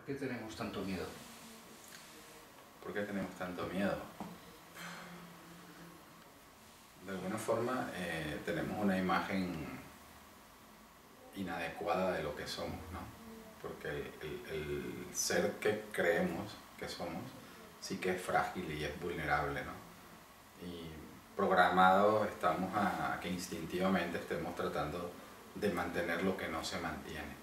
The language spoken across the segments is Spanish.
qué tenemos tanto miedo? ¿Por qué tenemos tanto miedo? De alguna forma tenemos una imagen inadecuada de lo que somos, ¿no? Porque el ser que creemos que somos sí que es frágil y es vulnerable, ¿no? Y programados estamos a que instintivamente estemos tratando de mantener lo que no se mantiene.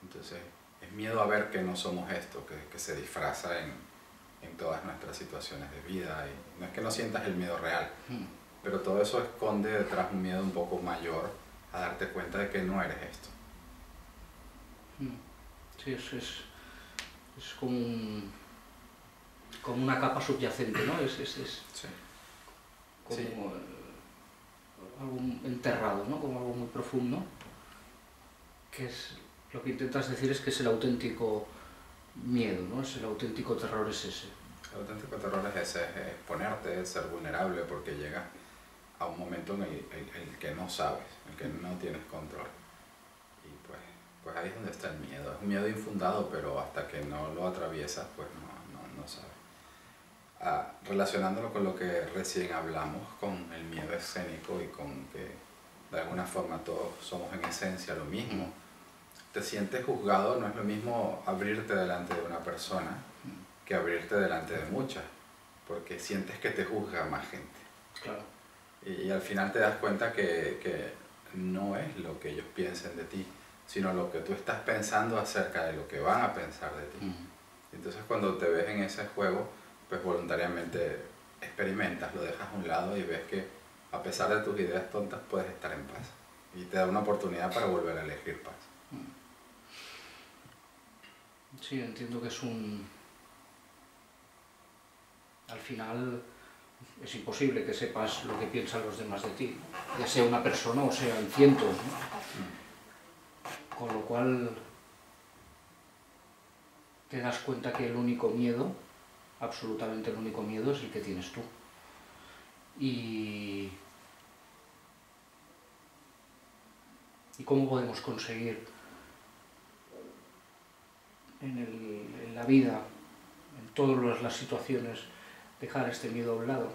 Entonces, es miedo a ver que no somos esto, que se disfraza en todas nuestras situaciones de vida. Y no es que no sientas el miedo real, pero todo eso esconde detrás un miedo un poco mayor a darte cuenta de que no eres esto. Sí, es como una capa subyacente, ¿no? Sí. Como Sí. Algo enterrado, ¿no? Como algo muy profundo, que es lo que intentas decir es que es el auténtico miedo, ¿no? Es el auténtico terror, es ese. El auténtico terror es ese, es exponerte, es ser vulnerable, porque llegas a un momento en el que no sabes, en el que no tienes control. Y pues ahí es donde está el miedo. Es un miedo infundado, pero hasta que no lo atraviesas, pues no sabes. Relacionándolo con lo que recién hablamos, con el miedo escénico y con que de alguna forma todos somos en esencia lo mismo. Te sientes juzgado, no es lo mismo abrirte delante de una persona que abrirte delante de muchas, porque sientes que te juzga más gente. Claro. Y al final te das cuenta que no es lo que ellos piensen de ti, sino lo que tú estás pensando acerca de lo que van a pensar de ti. Entonces cuando te ves en ese juego, pues voluntariamente experimentas, lo dejas a un lado y ves que a pesar de tus ideas tontas puedes estar en paz. Y te da una oportunidad para volver a elegir paz. Sí, entiendo que es al final es imposible que sepas lo que piensan los demás de ti, ya sea una persona o sean cientos, ¿no? Con lo cual te das cuenta que el único miedo, absolutamente el único miedo, es el que tienes tú. ¿Y cómo podemos conseguir en la vida, en todas las situaciones, dejar este miedo a un lado?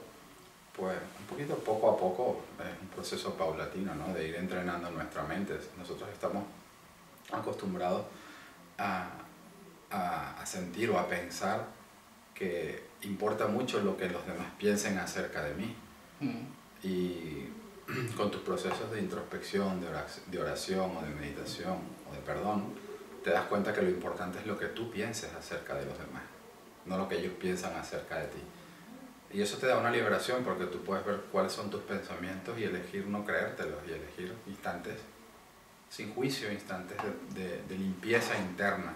Pues un poquito poco a poco, es un proceso paulatino, ¿no? De ir entrenando nuestra mente. Nosotros estamos acostumbrados a sentir o a pensar que importa mucho lo que los demás piensen acerca de mí. Y con tus procesos de introspección, de oración o de meditación o de perdón, te das cuenta que lo importante es lo que tú pienses acerca de los demás, no lo que ellos piensan acerca de ti. Y eso te da una liberación porque tú puedes ver cuáles son tus pensamientos y elegir no creértelos y elegir instantes sin juicio, instantes de limpieza interna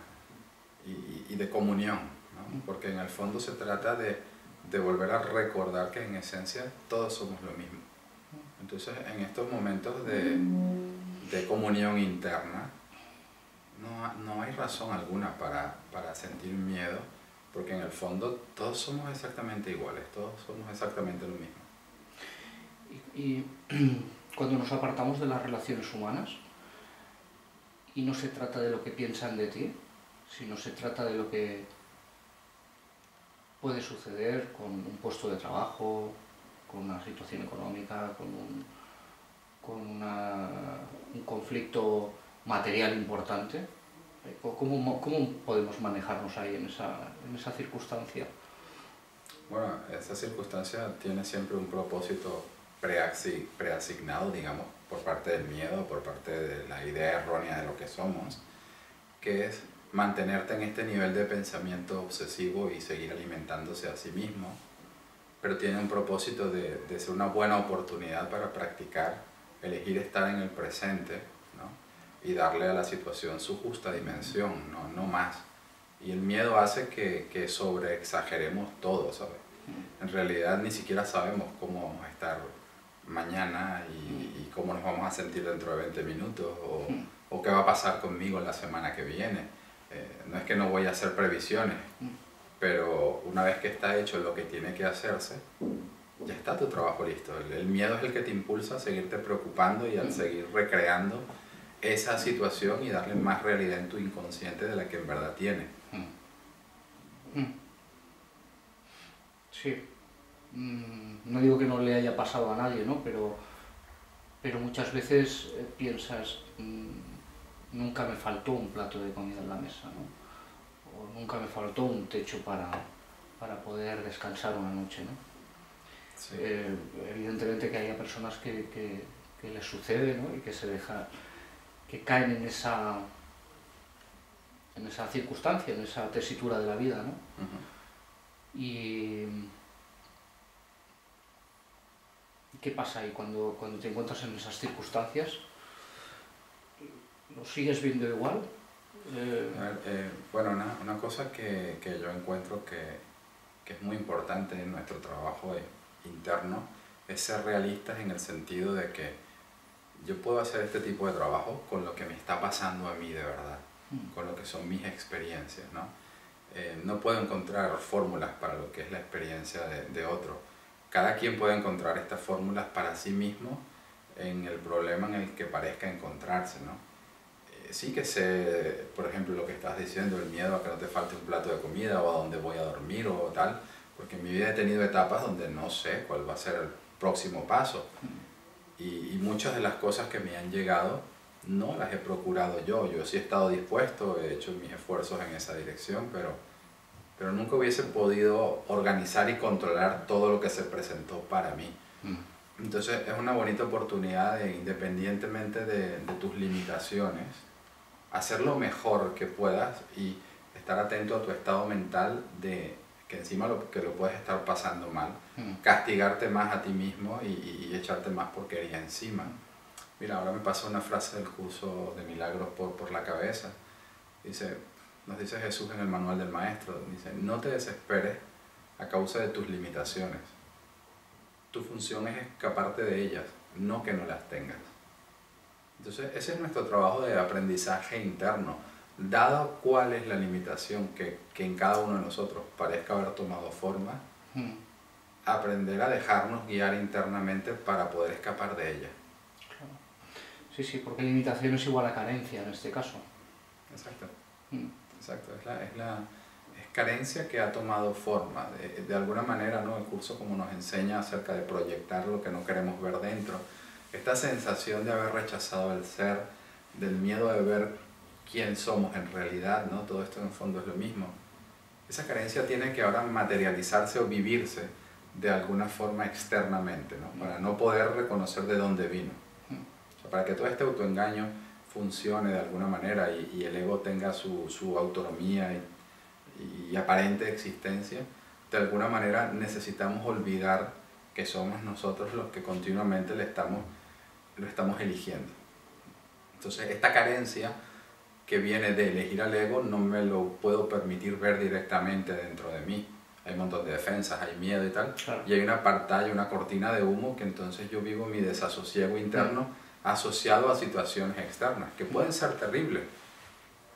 y de comunión, ¿no? Porque en el fondo se trata de volver a recordar que en esencia todos somos lo mismo. Entonces en estos momentos de comunión interna no hay razón alguna para sentir miedo, porque en el fondo todos somos exactamente iguales, todos somos exactamente lo mismo. Y cuando nos apartamos de las relaciones humanas, y no se trata de lo que piensan de ti, sino se trata de lo que puede suceder con un puesto de trabajo, con una situación económica, con un conflicto material importante, ¿cómo podemos manejarnos ahí en esa circunstancia? Bueno, esa circunstancia tiene siempre un propósito preasignado, digamos, por parte del miedo, por parte de la idea errónea de lo que somos, que es mantenerte en este nivel de pensamiento obsesivo y seguir alimentándose a sí mismo, pero tiene un propósito de ser una buena oportunidad para practicar, elegir estar en el presente, ¿no? Y darle a la situación su justa dimensión, no más. Y el miedo hace que sobreexageremos todo, ¿sabes? En realidad ni siquiera sabemos cómo vamos a estar mañana y cómo nos vamos a sentir dentro de 20 minutos o qué va a pasar conmigo la semana que viene. No es que no voy a hacer previsiones, pero una vez que está hecho lo que tiene que hacerse, ya está tu trabajo listo. El miedo es el que te impulsa a seguirte preocupando y a seguir recreando esa situación y darle más realidad en tu inconsciente de la que en verdad tiene. Sí. No digo que no le haya pasado a nadie, ¿no? Pero muchas veces piensas, nunca me faltó un plato de comida en la mesa, ¿no? O nunca me faltó un techo para poder descansar una noche, ¿no? Sí. Evidentemente que haya personas que les sucede, ¿no? Y que que caen en esa circunstancia, en esa tesitura de la vida, ¿no? Y ¿qué pasa ahí cuando te encuentras en esas circunstancias? ¿Lo sigues viendo igual? Bueno, una cosa que yo encuentro que es muy importante en nuestro trabajo interno es ser realistas en el sentido de que yo puedo hacer este tipo de trabajo con lo que me está pasando a mí de verdad, con lo que son mis experiencias, ¿no? No puedo encontrar fórmulas para lo que es la experiencia de otro. Cada quien puede encontrar estas fórmulas para sí mismo en el problema en el que parezca encontrarse, ¿no? Sí que sé, por ejemplo, lo que estás diciendo, el miedo a que no te falte un plato de comida o a dónde voy a dormir o tal, porque en mi vida he tenido etapas donde no sé cuál va a ser el próximo paso y muchas de las cosas que me han llegado no las he procurado yo sí he estado dispuesto, he hecho mis esfuerzos en esa dirección, pero nunca hubiese podido organizar y controlar todo lo que se presentó para mí. Entonces es una bonita oportunidad de, independientemente de tus limitaciones, hacer lo mejor que puedas y estar atento a tu estado mental de que encima lo puedes estar pasando mal, castigarte más a ti mismo y echarte más porquería encima. Mira, ahora me pasó una frase del curso de milagros por la cabeza. Nos dice Jesús en el manual del maestro, dice, no te desesperes a causa de tus limitaciones. Tu función es escaparte de ellas, no que no las tengas. Entonces ese es nuestro trabajo de aprendizaje interno. Dado cuál es la limitación que en cada uno de nosotros parezca haber tomado forma, aprender a dejarnos guiar internamente para poder escapar de ella. Claro. Sí, sí, porque limitación es igual a carencia en este caso. Exacto. Exacto. Es carencia que ha tomado forma. De alguna manera, ¿no? El curso como nos enseña acerca de proyectar lo que no queremos ver dentro. Esta sensación de haber rechazado el ser, del miedo de ver quién somos en realidad, ¿no? Todo esto en el fondo es lo mismo. Esa carencia tiene que ahora materializarse o vivirse de alguna forma externamente, ¿no? Para no poder reconocer de dónde vino. O sea, para que todo este autoengaño funcione de alguna manera y el ego tenga su autonomía y aparente existencia, de alguna manera necesitamos olvidar que somos nosotros los que continuamente lo estamos eligiendo. Entonces esta carencia que viene de elegir al ego no me lo puedo permitir ver directamente dentro de mí. Hay un montón de defensas, hay miedo y tal, claro. Y hay una pantalla, una cortina de humo que entonces yo vivo mi desasosiego interno asociado a situaciones externas, que pueden ser terribles,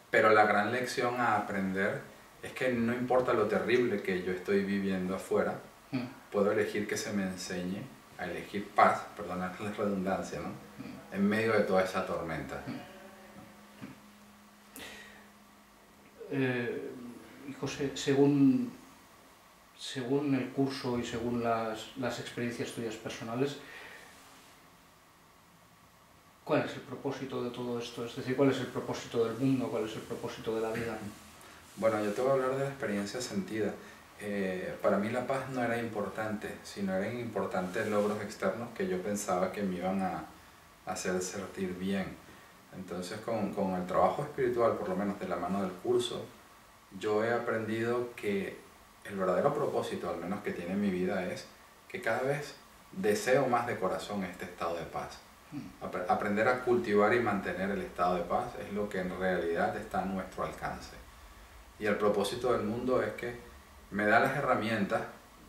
pero la gran lección a aprender es que no importa lo terrible que yo estoy viviendo afuera, puedo elegir que se me enseñe a elegir paz, perdonad la redundancia, ¿no? En medio de toda esa tormenta. José, según el curso y según las experiencias tuyas personales, ¿cuál es el propósito de todo esto? Es decir, ¿cuál es el propósito del mundo? ¿Cuál es el propósito de la vida? Bueno, yo te voy a hablar de la experiencia sentida. Para mí la paz no era importante, sino eran importantes logros externos que yo pensaba que me iban a hacer sentir bien. Entonces con el trabajo espiritual, por lo menos de la mano del curso, yo he aprendido que el verdadero propósito, al menos que tiene mi vida, es que cada vez deseo más de corazón este estado de paz. Aprender a cultivar y mantener el estado de paz es lo que en realidad está a nuestro alcance. Y el propósito del mundo es que me da las herramientas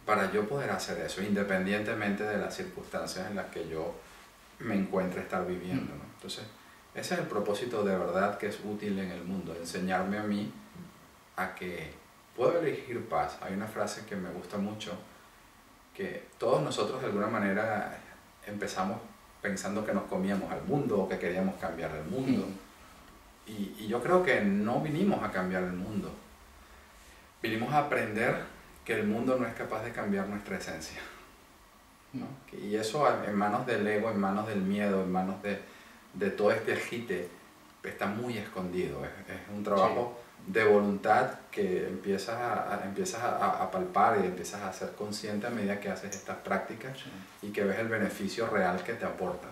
para yo poder hacer eso, independientemente de las circunstancias en las que yo me encuentre estar viviendo, ¿no? Entonces, ese es el propósito de verdad que es útil en el mundo, enseñarme a mí a que puedo elegir paz. Hay una frase que me gusta mucho, que todos nosotros de alguna manera empezamos pensando que nos comíamos al mundo o que queríamos cambiar el mundo. Y yo creo que no vinimos a cambiar el mundo. Vinimos a aprender que el mundo no es capaz de cambiar nuestra esencia, ¿no? Y eso en manos del ego, en manos del miedo, en manos de todo este agite, está muy escondido. Es un trabajo de voluntad que empiezas a palpar y empiezas a ser consciente a medida que haces estas prácticas y que ves el beneficio real que te aportan.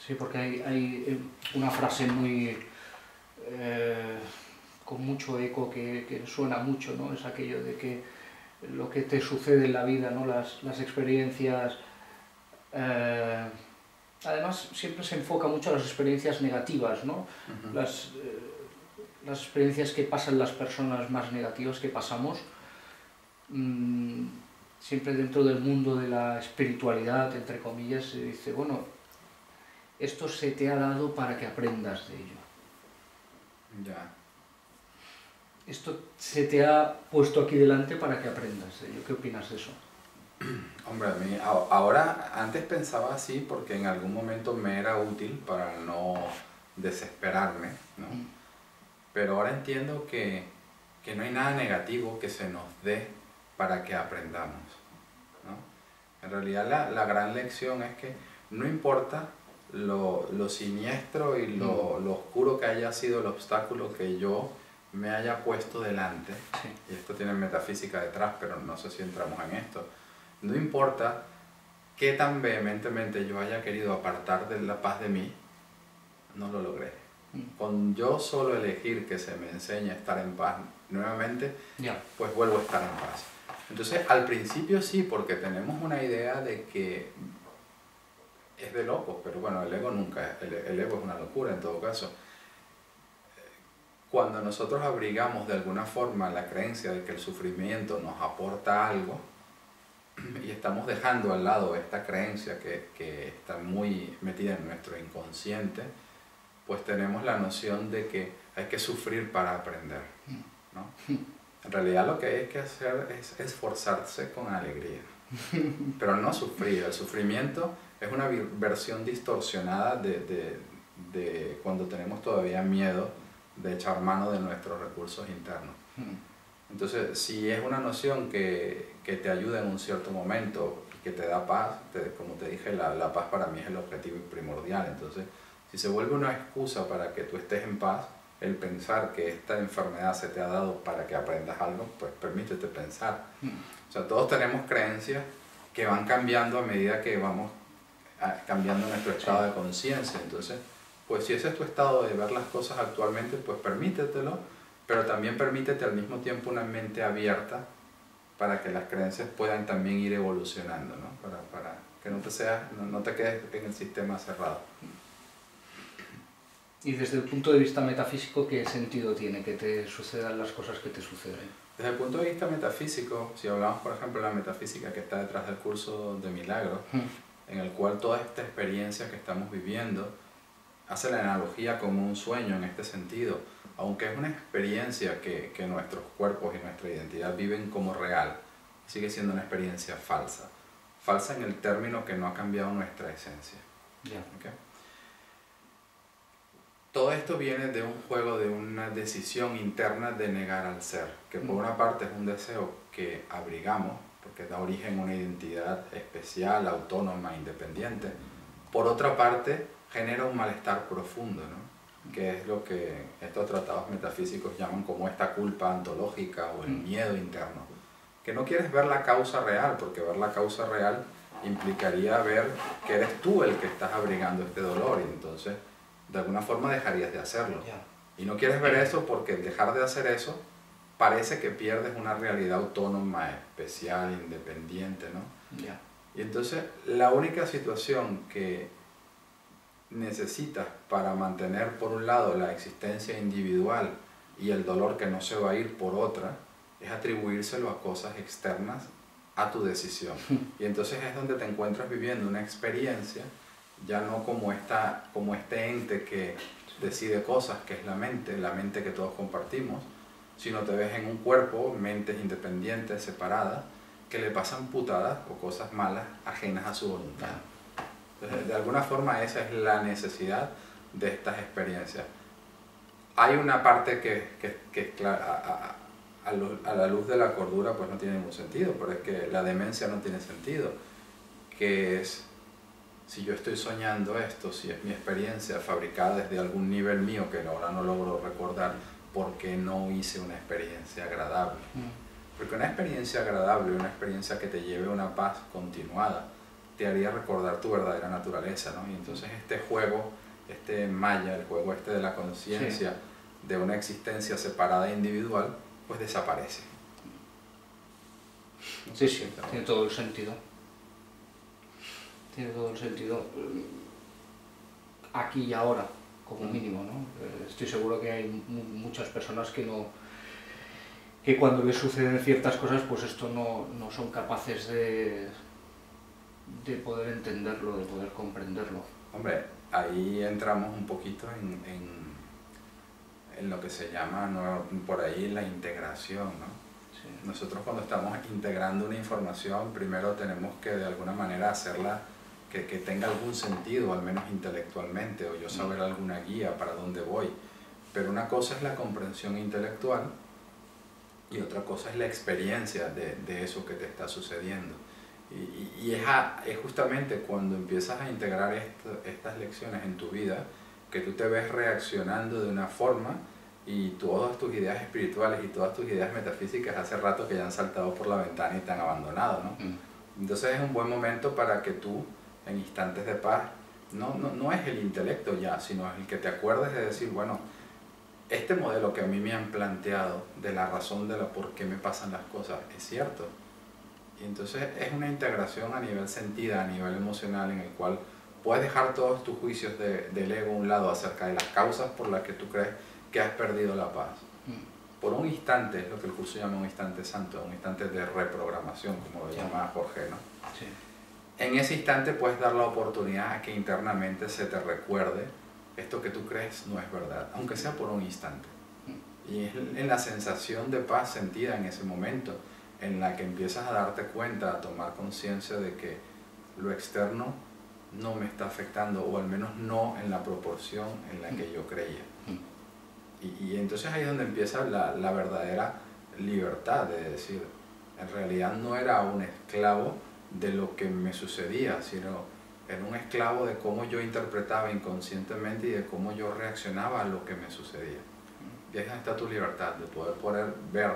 Sí, porque hay una frase muy con mucho eco que suena mucho, ¿no? Es aquello de que lo que te sucede en la vida, ¿no? Las experiencias... además, siempre se enfoca mucho a las experiencias negativas, ¿no? Las experiencias que pasan las personas más negativas que pasamos, siempre dentro del mundo de la espiritualidad, entre comillas, se dice, bueno, esto se te ha dado para que aprendas de ello. Ya. Esto se te ha puesto aquí delante para que aprendas de ello. ¿Qué opinas de eso? Hombre, a mí, ahora, antes pensaba así porque en algún momento me era útil para no desesperarme, ¿no? Pero ahora entiendo que no hay nada negativo que se nos dé para que aprendamos, ¿no? En realidad la gran lección es que no importa lo siniestro y lo oscuro que haya sido el obstáculo que yo me haya puesto delante, y esto tiene metafísica detrás, pero no sé si entramos en esto, no importa qué tan vehementemente yo haya querido apartar de la paz de mí, no lo logré. Con yo solo elegir que se me enseñe a estar en paz nuevamente, pues vuelvo a estar en paz. Entonces, al principio sí, porque tenemos una idea de que es de locos, pero bueno, el ego nunca, el ego es una locura en todo caso. Cuando nosotros abrigamos de alguna forma la creencia de que el sufrimiento nos aporta algo, y estamos dejando al lado esta creencia que está muy metida en nuestro inconsciente, pues tenemos la noción de que hay que sufrir para aprender, ¿no? En realidad lo que hay que hacer es esforzarse con alegría, pero no sufrir. El sufrimiento es una versión distorsionada de cuando tenemos todavía miedo de echar mano de nuestros recursos internos. Entonces, si es una noción que te ayuda en un cierto momento y que te da paz, como te dije, la paz para mí es el objetivo primordial. Entonces, si se vuelve una excusa para que tú estés en paz, el pensar que esta enfermedad se te ha dado para que aprendas algo, pues permítete pensar. O sea, todos tenemos creencias que van cambiando a medida que vamos cambiando nuestro estado de conciencia. Entonces, pues si ese es tu estado de ver las cosas actualmente, pues permítetelo, pero también permítete al mismo tiempo una mente abierta para que las creencias puedan también ir evolucionando, ¿no? Para que no te quedes en el sistema cerrado. Y desde el punto de vista metafísico, ¿qué sentido tiene que te sucedan las cosas que te suceden? Desde el punto de vista metafísico, si hablamos por ejemplo de la metafísica que está detrás del curso de milagros, en el cual toda esta experiencia que estamos viviendo hace la analogía como un sueño en este sentido, aunque es una experiencia que nuestros cuerpos y nuestra identidad viven como real, sigue siendo una experiencia falsa. Falsa en el término que no ha cambiado nuestra esencia. ¿Okay? Todo esto viene de un juego, de una decisión interna de negar al ser, que por una parte es un deseo que abrigamos, porque da origen a una identidad especial, autónoma, independiente. Por otra parte, genera un malestar profundo, ¿no? Que es lo que estos tratados metafísicos llaman como esta culpa ontológica o el miedo interno. Que no quieres ver la causa real, porque ver la causa real implicaría ver que eres tú el que estás abrigando este dolor, y entonces de alguna forma dejarías de hacerlo. Y no quieres ver eso porque al dejar de hacer eso parece que pierdes una realidad autónoma, especial, independiente, ¿no? Y entonces la única situación que necesitas para mantener por un lado la existencia individual y el dolor que no se va a ir por otra es atribuírselo a cosas externas a tu decisión. Y entonces es donde te encuentras viviendo una experiencia ya no como este ente que decide cosas, que es la mente que todos compartimos, sino te ves en un cuerpo, mentes independientes, separadas, que le pasan putadas o cosas malas ajenas a su voluntad. Entonces, de alguna forma esa es la necesidad de estas experiencias. Hay una parte que a la luz de la cordura pues no tiene ningún sentido, pero es que la demencia no tiene sentido, que es, si yo estoy soñando esto, si es mi experiencia fabricada desde algún nivel mío que ahora no logro recordar, ¿por qué no hice una experiencia agradable? Porque una experiencia agradable, una experiencia que te lleve a una paz continuada, te haría recordar tu verdadera naturaleza, ¿no? Y entonces este juego, este maya, el juego este de la conciencia, de una existencia separada e individual, pues desaparece. Sí, sí, tiene todo el sentido. Tiene todo el sentido. Aquí y ahora, como mínimo, ¿no? Estoy seguro que hay muchas personas que no, que cuando les suceden ciertas cosas, pues esto no son capaces de poder entenderlo, de poder comprenderlo. Hombre, ahí entramos un poquito en lo que se llama por ahí la integración, ¿no? Sí. Nosotros cuando estamos integrando una información, primero tenemos que de alguna manera hacerla que tenga algún sentido, al menos intelectualmente, o yo saber alguna guía para dónde voy. Pero una cosa es la comprensión intelectual y otra cosa es la experiencia de eso que te está sucediendo. Y es justamente cuando empiezas a integrar estas lecciones en tu vida que tú te ves reaccionando de una forma y todas tus ideas espirituales y todas tus ideas metafísicas hace rato que ya han saltado por la ventana y te han abandonado, ¿no? Entonces es un buen momento para que tú, en instantes de paz, no es el intelecto ya, sino el que te acuerdes de decir, bueno, este modelo que a mí me han planteado de la razón de por qué me pasan las cosas es cierto. Y entonces es una integración a nivel sentida, a nivel emocional, en el cual puedes dejar todos tus juicios del ego a un lado acerca de las causas por las que tú crees que has perdido la paz. Por un instante, es lo que el curso llama un instante santo, un instante de reprogramación, como lo llama Jorge, ¿no? Sí. En ese instante puedes dar la oportunidad a que internamente se te recuerde esto que tú crees no es verdad, aunque sea por un instante. Y es en la sensación de paz sentida en ese momento, en la que empiezas a darte cuenta, a tomar conciencia de que lo externo no me está afectando, o al menos no en la proporción en la que yo creía. Y entonces ahí es donde empieza la verdadera libertad de decir, en realidad no era un esclavo de lo que me sucedía, sino era un esclavo de cómo yo interpretaba inconscientemente y de cómo yo reaccionaba a lo que me sucedía. Y ahí es donde está tu libertad, de poder ver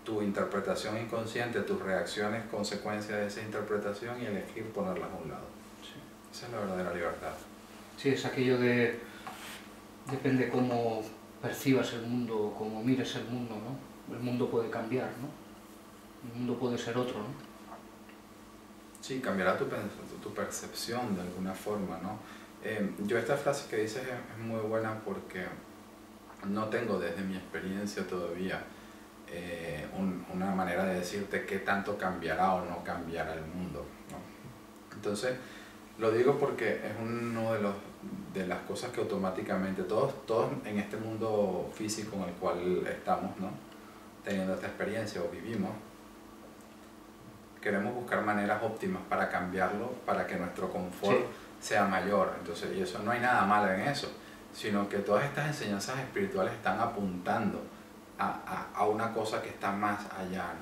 tu interpretación inconsciente, tus reacciones, consecuencias de esa interpretación y elegir ponerlas a un lado. Sí. Esa es la verdadera libertad. Sí, es aquello de, depende cómo percibas el mundo, cómo mires el mundo, ¿no? El mundo puede cambiar, ¿no? El mundo puede ser otro, ¿no? Sí, cambiará tu percepción de alguna forma, ¿no? Yo esta frase que dices es muy buena porque no tengo desde mi experiencia todavía una manera de decirte qué tanto cambiará o no cambiará el mundo, ¿no? Entonces, lo digo porque es uno de las cosas que automáticamente todos en este mundo físico en el cual estamos, ¿no? Teniendo esta experiencia o vivimos, queremos buscar maneras óptimas para cambiarlo, para que nuestro confort sea mayor. Entonces, y eso no hay nada malo en eso, sino que todas estas enseñanzas espirituales están apuntando a una cosa que está más allá,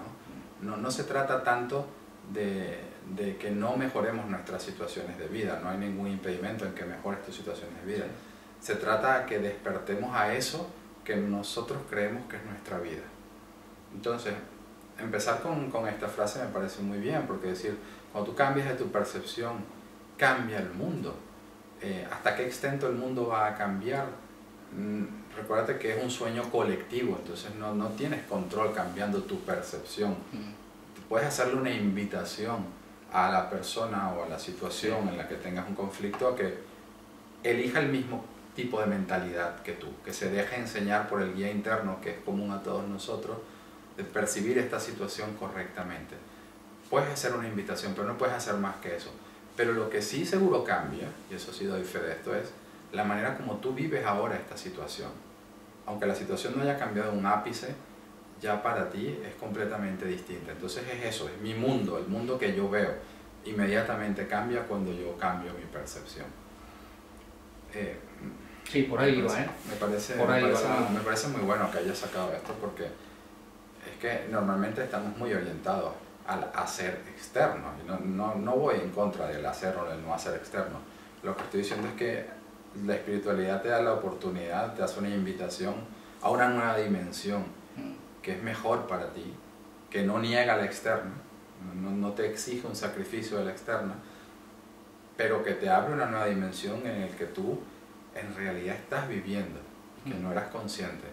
¿no? No se trata tanto de que no mejoremos nuestras situaciones de vida, no hay ningún impedimento en que mejores tus situaciones de vida. Se trata de que despertemos a eso que nosotros creemos que es nuestra vida. Entonces, empezar con esta frase me parece muy bien, porque decir, cuando tú cambias de tu percepción, cambia el mundo. ¿Hasta qué extent el mundo va a cambiar? Recuérdate que es un sueño colectivo, entonces no tienes control cambiando tu percepción. Puedes hacerle una invitación a la persona o a la situación en la que tengas un conflicto a que elija el mismo tipo de mentalidad que tú, que se deje enseñar por el guía interno que es común a todos nosotros, de percibir esta situación correctamente. Puedes hacer una invitación, pero no puedes hacer más que eso. Pero lo que sí seguro cambia, y eso sí doy fe de esto, es la manera como tú vives ahora esta situación. Aunque la situación no haya cambiado un ápice, ya para ti es completamente distinta. Entonces es eso, es mi mundo, el mundo que yo veo. inmediatamente cambia cuando yo cambio mi percepción. Sí, por ahí va, ¿eh? Me parece muy bueno que hayas sacado esto, porque es que normalmente estamos muy orientados al hacer externo. Y no voy en contra del hacer o del no hacer externo. Lo que estoy diciendo es que la espiritualidad te da la oportunidad, te hace una invitación a una nueva dimensión que es mejor para ti, que no niega la externa, no te exige un sacrificio de la externa, pero que te abre una nueva dimensión en el que tú en realidad estás viviendo, que no eras consciente,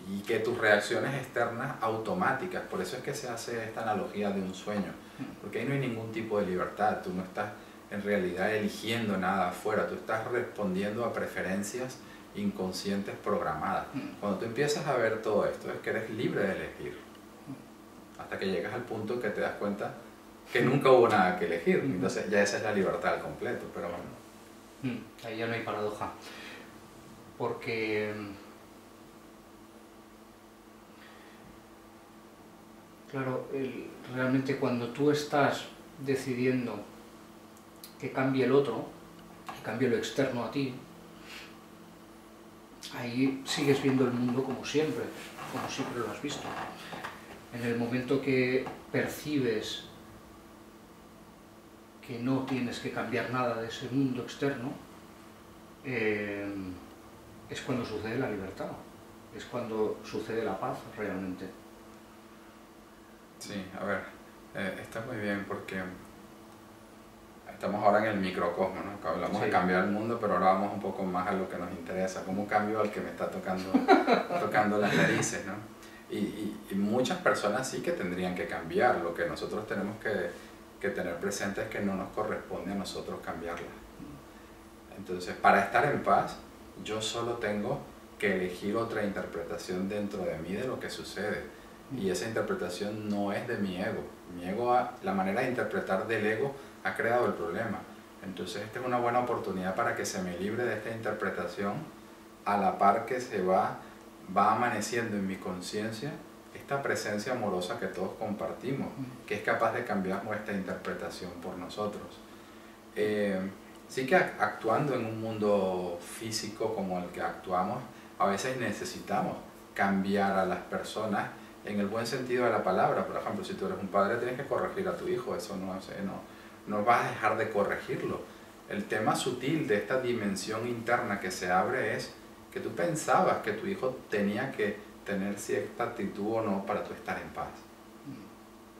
y que tus reacciones externas automáticas, por eso es que se hace esta analogía de un sueño, porque ahí no hay ningún tipo de libertad, tú no estás en realidad eligiendo nada afuera, tú estás respondiendo a preferencias inconscientes programadas. Cuando tú empiezas a ver todo esto, es que eres libre de elegir, hasta que llegas al punto en que te das cuenta que nunca hubo nada que elegir, entonces ya esa es la libertad al completo, pero bueno. Ahí ya no hay paradoja, porque claro, realmente cuando tú estás decidiendo que cambie el otro, que cambie lo externo a ti, ahí sigues viendo el mundo como siempre lo has visto. En el momento que percibes que no tienes que cambiar nada de ese mundo externo, es cuando sucede la libertad, es cuando sucede la paz realmente. Sí, a ver, está muy bien porque estamos ahora en el microcosmo, ¿no? Hablamos de cambiar el mundo, pero ahora vamos un poco más a lo que nos interesa, cómo cambio al que me está tocando las narices, ¿no? Y muchas personas sí que tendrían que cambiar, lo que nosotros tenemos que tener presente es que no nos corresponde a nosotros cambiarla. Entonces, para estar en paz, yo solo tengo que elegir otra interpretación dentro de mí de lo que sucede. Y esa interpretación no es de mi ego. Mi ego, la manera de interpretar del ego ha creado el problema. Entonces, esta es una buena oportunidad para que se me libre de esta interpretación, a la par que se va amaneciendo en mi conciencia esta presencia amorosa que todos compartimos, que es capaz de cambiar nuestra interpretación por nosotros. Sí que actuando en un mundo físico como el que actuamos, a veces necesitamos cambiar a las personas en el buen sentido de la palabra. Por ejemplo, si tú eres un padre, tienes que corregir a tu hijo, eso no vas a dejar de corregirlo. El tema sutil de esta dimensión interna que se abre es que tú pensabas que tu hijo tenía que tener cierta actitud o no para tú estar en paz.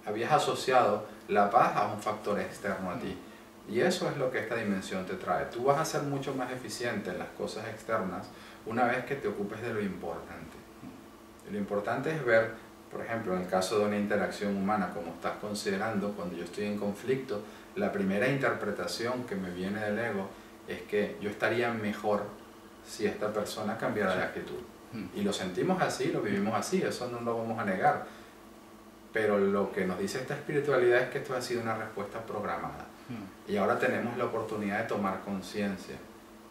Habías asociado la paz a un factor externo a ti. Y eso es lo que esta dimensión te trae. Tú vas a ser mucho más eficiente en las cosas externas una vez que te ocupes de lo importante. Y lo importante es ver, por ejemplo, en el caso de una interacción humana, como estás considerando, cuando yo estoy en conflicto, la primera interpretación que me viene del ego es que yo estaría mejor si esta persona cambiara de actitud. Y lo sentimos así, lo vivimos así, eso no lo vamos a negar. Pero lo que nos dice esta espiritualidad es que esto ha sido una respuesta programada. Y ahora tenemos la oportunidad de tomar conciencia.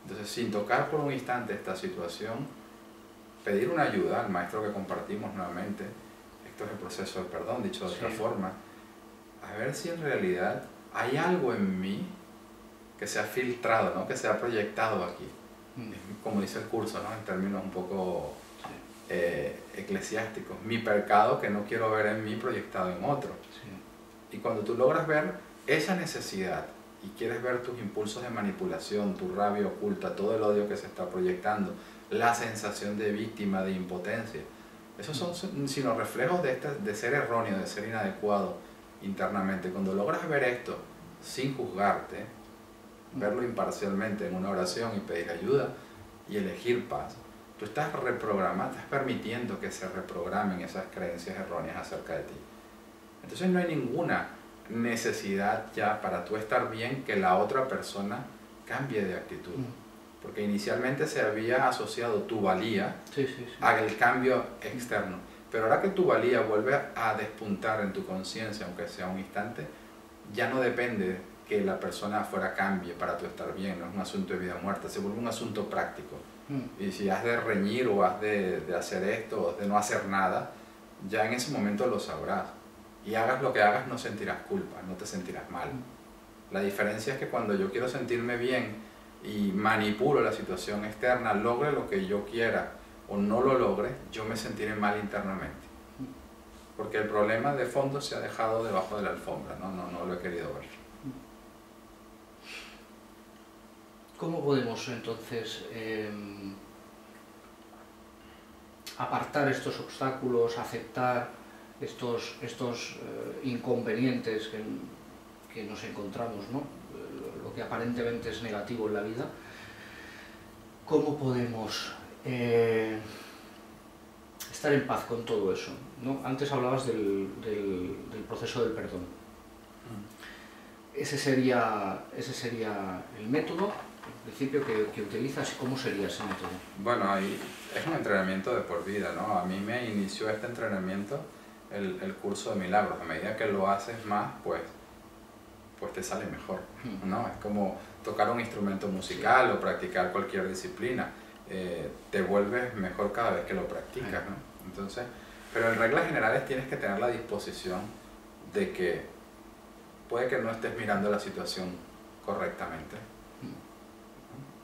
Entonces, sin tocar por un instante esta situación, pedir una ayuda al maestro que compartimos nuevamente, esto es el proceso del perdón, dicho de otra forma, a ver si en realidad hay algo en mí que se ha filtrado, ¿no? Que se ha proyectado aquí. Como dice el curso, ¿no? En términos un poco eclesiásticos, mi pecado que no quiero ver en mí proyectado en otro. Y cuando tú logras ver esa necesidad y quieres ver tus impulsos de manipulación, tu rabia oculta, todo el odio que se está proyectando, la sensación de víctima, de impotencia, esos son sino reflejos de ser erróneo, de ser inadecuado internamente. Cuando logras ver esto sin juzgarte, verlo imparcialmente en una oración y pedir ayuda y elegir paz, tú estás reprogramando, estás permitiendo que se reprogramen esas creencias erróneas acerca de ti. Entonces no hay ninguna necesidad ya para tú estar bien que la otra persona cambie de actitud. Porque inicialmente se había asociado tu valía al cambio externo. Pero ahora que tu valía vuelve a despuntar en tu conciencia, aunque sea un instante, ya no depende que la persona afuera cambie para tú estar bien, no es un asunto de vida o muerte, se vuelve un asunto práctico. Y si has de reñir o has de hacer esto o de no hacer nada, ya en ese momento lo sabrás. y hagas lo que hagas no sentirás culpa, no te sentirás mal. La diferencia es que cuando yo quiero sentirme bien y manipulo la situación externa, logre lo que yo quiera o no lo logre, yo me sentiré mal internamente. Porque el problema de fondo se ha dejado debajo de la alfombra, no lo he querido ver. ¿Cómo podemos entonces apartar estos obstáculos, aceptar estos inconvenientes que nos encontramos, ¿no? Lo que aparentemente es negativo en la vida? ¿Cómo podemos estar en paz con todo eso, ¿no? Antes hablabas del proceso del perdón. Ese sería el método, el principio que utilizas. ¿Cómo sería ese método? Bueno, es un entrenamiento de por vida, ¿no? A mí me inició este entrenamiento el curso de milagros. A medida que lo haces más, pues te sale mejor, ¿no? Es como tocar un instrumento musical o practicar cualquier disciplina. Te vuelves mejor cada vez que lo practicas, ¿no? Entonces, pero en reglas generales tienes que tener la disposición de que puede que no estés mirando la situación correctamente.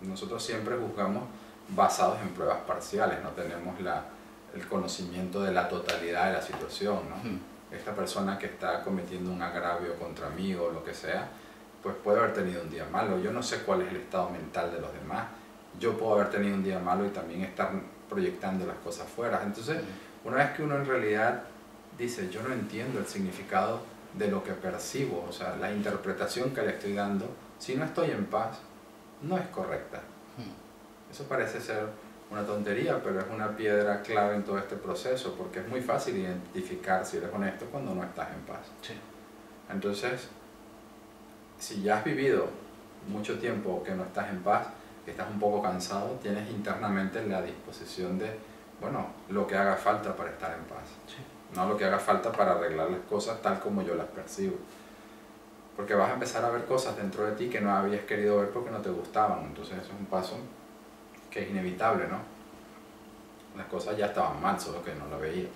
Nosotros siempre juzgamos basados en pruebas parciales, no tenemos el conocimiento de la totalidad de la situación, ¿no? Esta persona que está cometiendo un agravio contra mí o lo que sea, pues puede haber tenido un día malo. Yo no sé cuál es el estado mental de los demás. Yo puedo haber tenido un día malo y también estar proyectando las cosas fuera. Entonces, una vez que uno en realidad dice, yo no entiendo el significado de lo que percibo, o sea, la interpretación que le estoy dando, si no estoy en paz, no es correcta. Eso parece ser una tontería, pero es una piedra clave en todo este proceso, porque es muy fácil identificar si eres honesto cuando no estás en paz. Sí. Entonces, si ya has vivido mucho tiempo que no estás en paz, que estás un poco cansado, tienes internamente la disposición de, bueno, lo que haga falta para estar en paz. Sí. No lo que haga falta para arreglar las cosas tal como yo las percibo. Porque vas a empezar a ver cosas dentro de ti que no habías querido ver porque no te gustaban. Entonces eso es un paso que es inevitable, ¿no? Las cosas ya estaban mal, solo que no lo veía.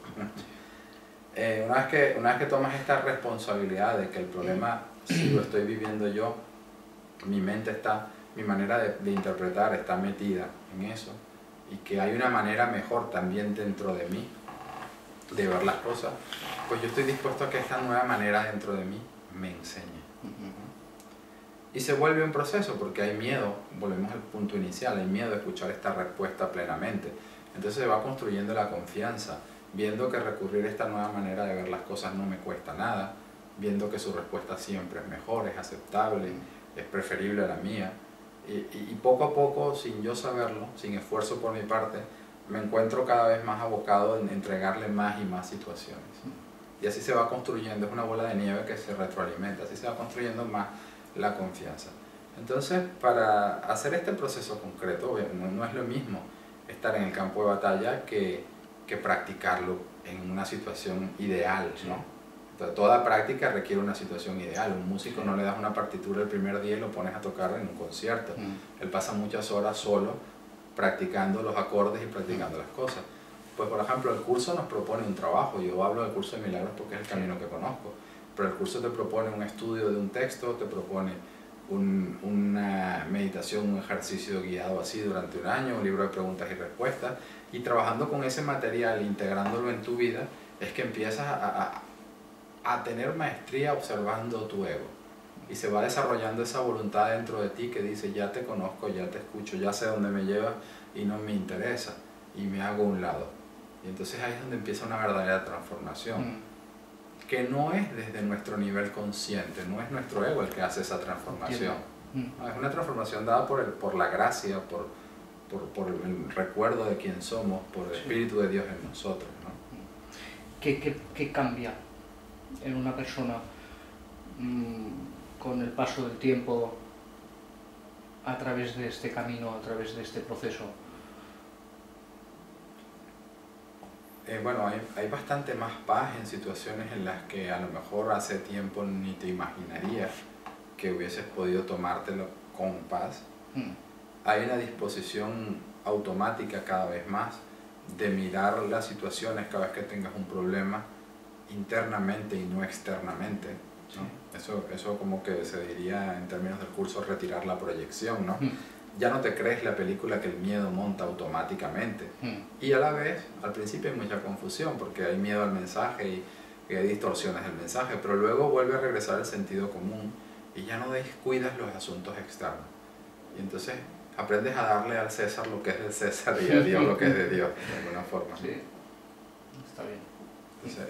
Una vez que tomas esta responsabilidad de que el problema, si lo estoy viviendo yo, mi manera de interpretar está metida en eso, y que hay una manera mejor también dentro de mí de ver las cosas, pues yo estoy dispuesto a que esta nueva manera dentro de mí me enseñe. Y se vuelve un proceso porque hay miedo, volvemos al punto inicial, hay miedo de escuchar esta respuesta plenamente. Entonces se va construyendo la confianza, viendo que recurrir a esta nueva manera de ver las cosas no me cuesta nada, viendo que su respuesta siempre es mejor, es aceptable, es preferible a la mía. Y poco a poco, sin yo saberlo, sin esfuerzo por mi parte, me encuentro cada vez más abocado en entregarle más y más situaciones. Y así se va construyendo, es una bola de nieve que se retroalimenta, así se va construyendo más la confianza. Entonces, para hacer este proceso concreto, no es lo mismo estar en el campo de batalla que practicarlo en una situación ideal, ¿no? Entonces, toda práctica requiere una situación ideal. Un músico no le das una partitura el primer día y lo pones a tocar en un concierto. Él pasa muchas horas solo practicando los acordes y practicando las cosas. Pues por ejemplo, el curso nos propone un trabajo. Yo hablo del curso de milagros porque es el camino que conozco. Pero el curso te propone un estudio de un texto, te propone una meditación, un ejercicio guiado así durante un año, un libro de preguntas y respuestas. Y trabajando con ese material, integrándolo en tu vida, es que empiezas a tener maestría observando tu ego. Y se va desarrollando esa voluntad dentro de ti que dice, ya te conozco, ya te escucho, ya sé dónde me llevas y no me interesa. Y me hago a un lado. Y entonces ahí es donde empieza una verdadera transformación. Que no es desde nuestro nivel consciente, no es nuestro ego el que hace esa transformación. No, es una transformación dada por la gracia, por el recuerdo de quién somos, por el Espíritu de Dios en nosotros, ¿no? ¿Qué cambia en una persona con el paso del tiempo a través de este camino, a través de este proceso? Bueno, hay bastante más paz en situaciones en las que a lo mejor hace tiempo ni te imaginarías que hubieses podido tomártelo con paz. Hay una disposición automática cada vez más de mirar las situaciones cada vez que tengas un problema internamente y no externamente, ¿no? Sí. Eso como que se diría en términos del curso retirar la proyección, ¿no? Mm. Ya no te crees la película que el miedo monta automáticamente. Y a la vez, al principio hay mucha confusión porque hay miedo al mensaje y hay distorsiones del mensaje, pero luego vuelve a regresar el sentido común y ya no descuidas los asuntos externos. Y entonces aprendes a darle al César lo que es del César y a Dios lo que es de Dios, de alguna forma. Sí, está bien. Entonces,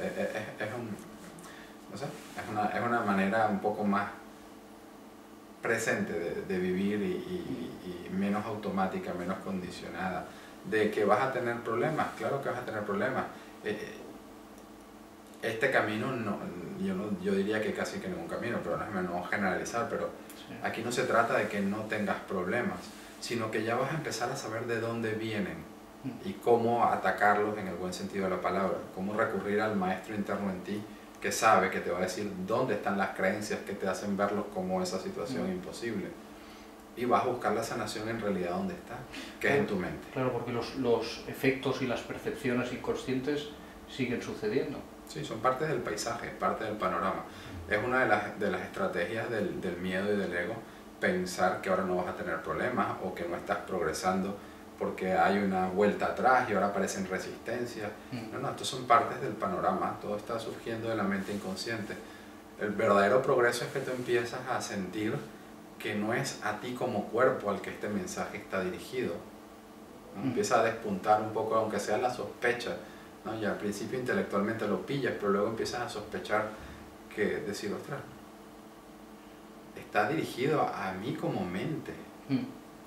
es una manera un poco más presente de vivir y menos automática, menos condicionada. De que vas a tener problemas, claro que vas a tener problemas. Este camino, yo diría que casi que ningún camino, pero no generalizar, pero Sí. aquí no se trata de que no tengas problemas, sino que ya vas a empezar a saber de dónde vienen y cómo atacarlos en el buen sentido de la palabra, cómo recurrir al maestro interno en ti que sabe, que te va a decir dónde están las creencias que te hacen verlos como esa situación imposible. Y vas a buscar la sanación en realidad donde está, que es en tu mente. Claro, porque los efectos y las percepciones inconscientes siguen sucediendo. Sí, son parte del paisaje, parte del panorama. Es una de las estrategias del miedo y del ego, pensar que ahora no vas a tener problemas o que no estás progresando porque hay una vuelta atrás y ahora aparecen resistencias. No, estos son partes del panorama, todo está surgiendo de la mente inconsciente. El verdadero progreso es que tú empiezas a sentir que no es a ti como cuerpo al que este mensaje está dirigido, ¿no? Empieza a despuntar un poco, aunque sea la sospecha, ¿no? Y al principio intelectualmente lo pillas, pero luego empiezas a sospechar que decir, ostras, está dirigido a mí como mente,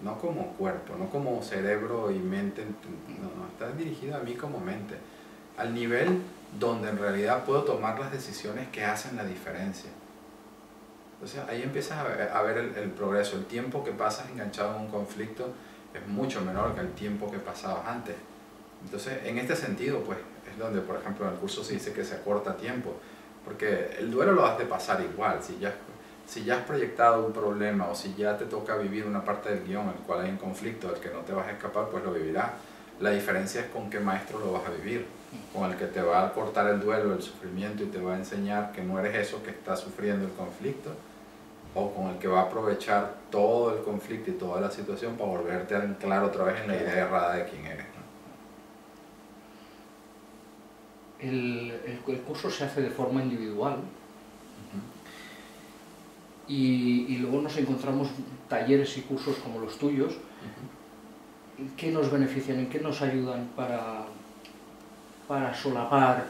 no como cuerpo, no como cerebro y mente, no, está dirigido a mí como mente, al nivel donde en realidad puedo tomar las decisiones que hacen la diferencia. Entonces ahí empiezas a ver el progreso. El tiempo que pasas enganchado en un conflicto es mucho menor que el tiempo que pasabas antes. Entonces en este sentido pues es donde por ejemplo en el curso se dice que se acorta tiempo, porque el duelo lo has de pasar igual. Si ya has proyectado un problema o si ya te toca vivir una parte del guión en el cual hay un conflicto del que no te vas a escapar, pues lo vivirás. La diferencia es con qué maestro lo vas a vivir, con el que te va a cortar el duelo, el sufrimiento y te va a enseñar que no eres eso que está sufriendo el conflicto, o con el que va a aprovechar todo el conflicto y toda la situación para volverte a anclar otra vez en la idea errada de quién eres, ¿no? El curso se hace de forma individual. Y luego nos encontramos talleres y cursos como los tuyos. ¿Qué nos benefician? ¿En qué nos ayudan para solapar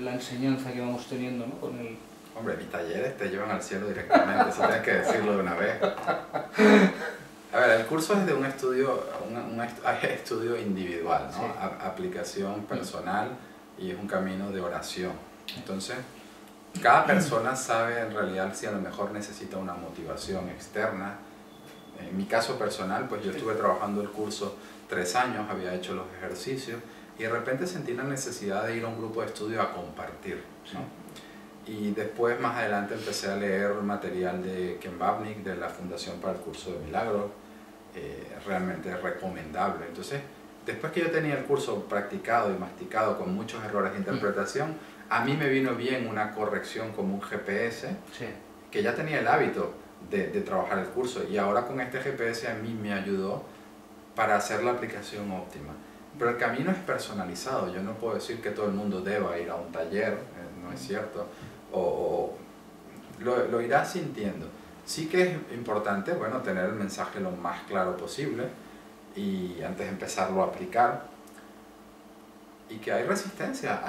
la enseñanza que vamos teniendo, ¿no? Con el... Hombre, mis talleres te llevan al cielo directamente, eso tienes que decirlo de una vez. A ver, el curso es de un estudio individual, ¿no? Sí. Aplicación personal y es un camino de oración. Entonces, cada persona sabe en realidad si a lo mejor necesita una motivación externa. En mi caso personal, pues yo estuve trabajando el curso 3 años, había hecho los ejercicios y de repente sentí la necesidad de ir a un grupo de estudio a compartir, ¿no? Y después, más adelante, empecé a leer material de Ken Babnik, de la Fundación para el Curso de Milagros, realmente recomendable. Entonces, después que yo tenía el curso practicado y masticado con muchos errores de interpretación, a mí me vino bien una corrección como un GPS, que ya tenía el hábito de trabajar el curso, y ahora con este GPS a mí me ayudó para hacer la aplicación óptima. Pero el camino es personalizado, yo no puedo decir que todo el mundo deba ir a un taller, no es cierto, lo irás sintiendo. Sí que es importante, bueno, tener el mensaje lo más claro posible y antes de empezarlo a aplicar, y que hay resistencia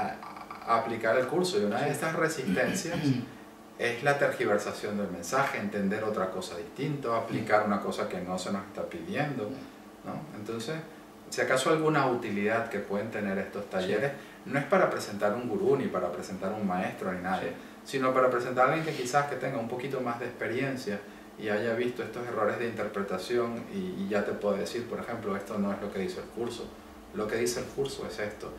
a aplicar el curso, y una de estas resistencias es la tergiversación del mensaje, entender otra cosa distinta, aplicar una cosa que no se nos está pidiendo, ¿no? Entonces, si acaso alguna utilidad que pueden tener estos talleres, no es para presentar un gurú ni para presentar un maestro ni nada, sino para presentar a alguien que quizás que tenga un poquito más de experiencia y haya visto estos errores de interpretación y ya te puede decir, por ejemplo, esto no es lo que dice el curso, lo que dice el curso es esto.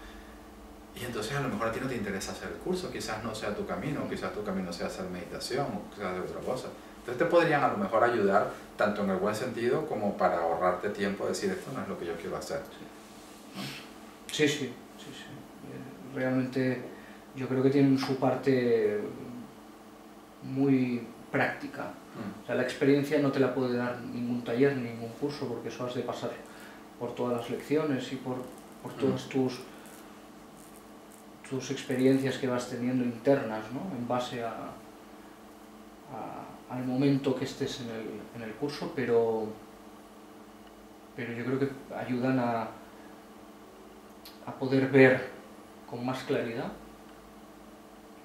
Y entonces a lo mejor a ti no te interesa hacer el curso, quizás no sea tu camino, quizás tu camino sea hacer meditación o quizás hacer otra cosa. Entonces te podrían a lo mejor ayudar tanto en el buen sentido como para ahorrarte tiempo, decir esto no es lo que yo quiero hacer, ¿no? Sí. Realmente yo creo que tienen su parte muy práctica. O sea, la experiencia no te la puede dar ningún taller, ningún curso, porque eso has de pasar por todas las lecciones y por todas tus experiencias que vas teniendo internas, ¿no? En base al momento que estés en el curso, pero yo creo que ayudan a poder ver con más claridad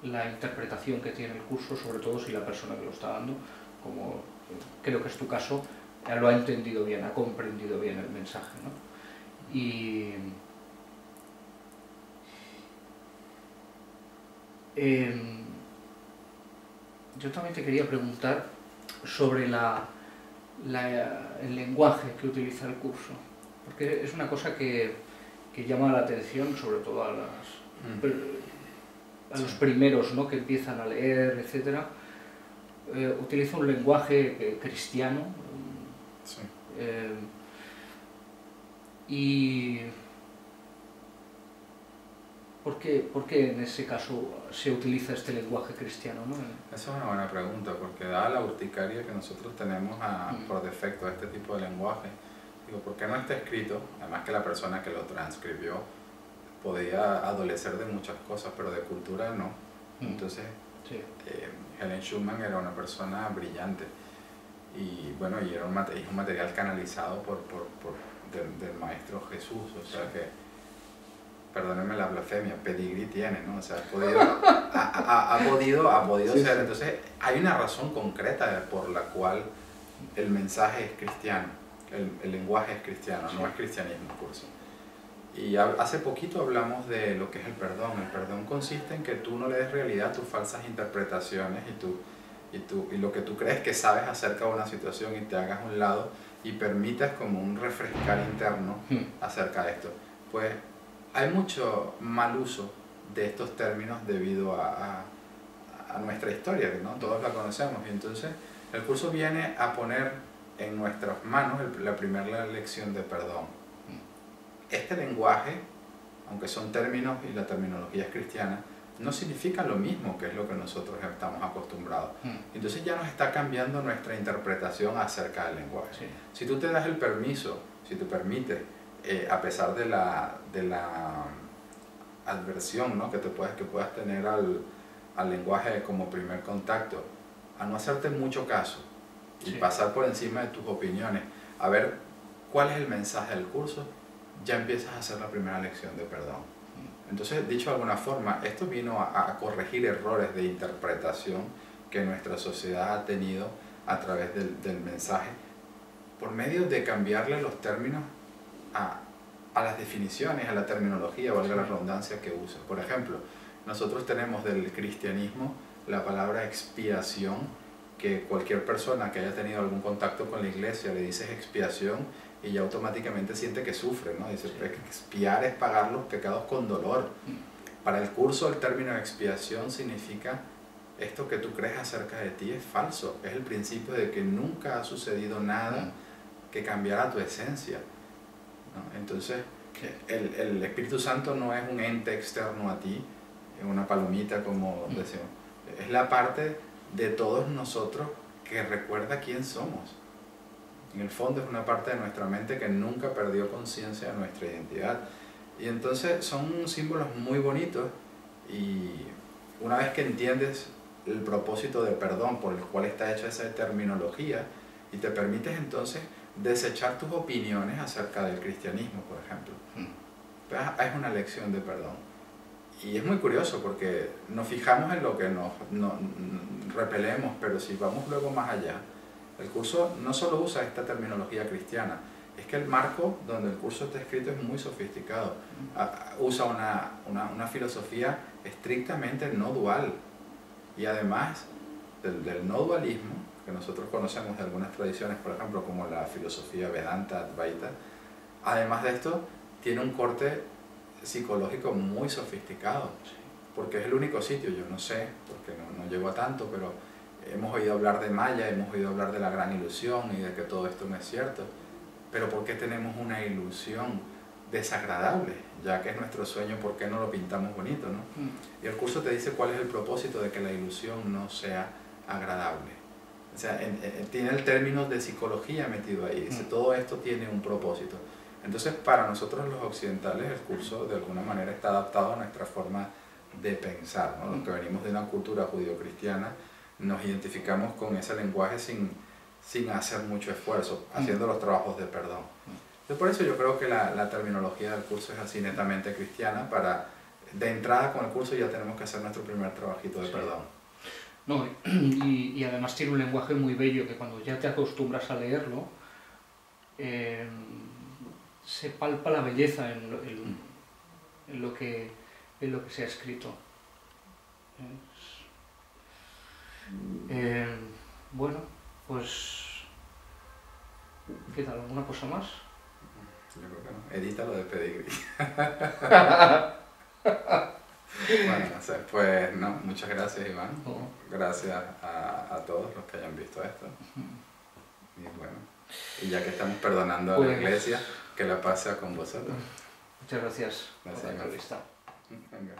la interpretación que tiene el curso, sobre todo si la persona que lo está dando, como creo que es tu caso, lo ha entendido bien, ha comprendido bien el mensaje, ¿no? Y yo también te quería preguntar sobre el lenguaje que utiliza el curso, porque es una cosa que llama la atención, sobre todo a los primeros, ¿no?, que empiezan a leer, etc. Utiliza un lenguaje cristiano. Sí. Y ¿por qué en ese caso se utiliza este lenguaje cristiano, ¿no? Esa es una buena pregunta, porque dada la urticaria que nosotros tenemos por defecto a este tipo de lenguaje, digo, ¿por qué no está escrito? Además que la persona que lo transcribió podía adolecer de muchas cosas, pero de cultura no. Entonces, sí. Helen Schumann era una persona brillante y bueno, y era un material canalizado del maestro Jesús, o sea que, perdónenme la blasfemia, pedigrí tiene, ¿no? O sea, ha podido Sí, ser. sí. Entonces, hay una razón concreta por la cual el mensaje es cristiano, el lenguaje es cristiano, no es cristianismo el curso. Y hace poquito hablamos de lo que es el perdón. El perdón consiste en que tú no le des realidad a tus falsas interpretaciones y lo que tú crees que sabes acerca de una situación y te hagas a un lado y permitas como un refrescar interno acerca de esto. Pues hay mucho mal uso de estos términos debido a nuestra historia, ¿no? Todos la conocemos, y entonces el curso viene a poner en nuestras manos la primera lección de perdón. Este lenguaje, aunque son términos y la terminología es cristiana, no significa lo mismo que es lo que nosotros estamos acostumbrados. Entonces ya nos está cambiando nuestra interpretación acerca del lenguaje. Sí. Si tú te das el permiso, si te permites, a pesar de la adversión, ¿no?, que puedas tener al lenguaje como primer contacto, a no hacerte mucho caso y pasar por encima de tus opiniones, a ver cuál es el mensaje del curso, ya empiezas a hacer la primera lección de perdón. Entonces, dicho de alguna forma, esto vino a corregir errores de interpretación que nuestra sociedad ha tenido a través del mensaje, por medio de cambiarle los términos a las definiciones, a la terminología, valga la redundancia, que usa. Por ejemplo, nosotros tenemos del cristianismo la palabra expiación, que cualquier persona que haya tenido algún contacto con la iglesia le dices expiación y ya automáticamente siente que sufre, ¿no? Dice, expiar es pagar los pecados con dolor. Para el curso el término expiación significa esto que tú crees acerca de ti es falso, es el principio de que nunca ha sucedido nada que cambiara tu esencia, ¿no? Entonces el Espíritu Santo no es un ente externo a ti, es una palomita como decimos, es la parte de todos nosotros que recuerda quién somos. En el fondo es una parte de nuestra mente que nunca perdió conciencia de nuestra identidad. Y entonces son símbolos muy bonitos, y una vez que entiendes el propósito de perdón por el cual está hecha esa terminología, y te permites entonces desechar tus opiniones acerca del cristianismo, por ejemplo, pues es una lección de perdón. Y es muy curioso porque nos fijamos en lo que nos repelemos, pero si vamos luego más allá, el curso no solo usa esta terminología cristiana, es que el marco donde el curso está escrito es muy sofisticado. Usa una filosofía estrictamente no dual, y además del no dualismo, que nosotros conocemos de algunas tradiciones, por ejemplo, como la filosofía Vedanta, Advaita, además de esto, tiene un corte psicológico muy sofisticado, porque es el único sitio, yo no sé, porque no llego a tanto, pero hemos oído hablar de Maya, hemos oído hablar de la gran ilusión y de que todo esto no es cierto, pero ¿por qué tenemos una ilusión desagradable, ya que es nuestro sueño, ¿por qué no lo pintamos bonito, no? Y el curso te dice cuál es el propósito de que la ilusión no sea agradable. O sea, tiene el término de psicología metido ahí, dice, todo esto tiene un propósito. Entonces, para nosotros los occidentales, el curso de alguna manera está adaptado a nuestra forma de pensar, ¿no? Los que venimos de una cultura judío-cristiana, nos identificamos con ese lenguaje sin hacer mucho esfuerzo, haciendo los trabajos de perdón. Entonces, por eso yo creo que la terminología del curso es así netamente cristiana. De entrada con el curso ya tenemos que hacer nuestro primer trabajito de perdón. No, y además tiene un lenguaje muy bello que cuando ya te acostumbras a leerlo, se palpa la belleza en lo que se ha escrito. Bueno, pues... ¿qué tal? ¿Alguna cosa más? Yo creo que no. Edita lo de pedigrí. Bueno, no sé, pues no, muchas gracias, Iván. Gracias a todos los que hayan visto esto. Y bueno, y ya que estamos perdonando a la iglesia, que la paz sea con vosotros. Muchas gracias por la Iván. entrevista. Venga.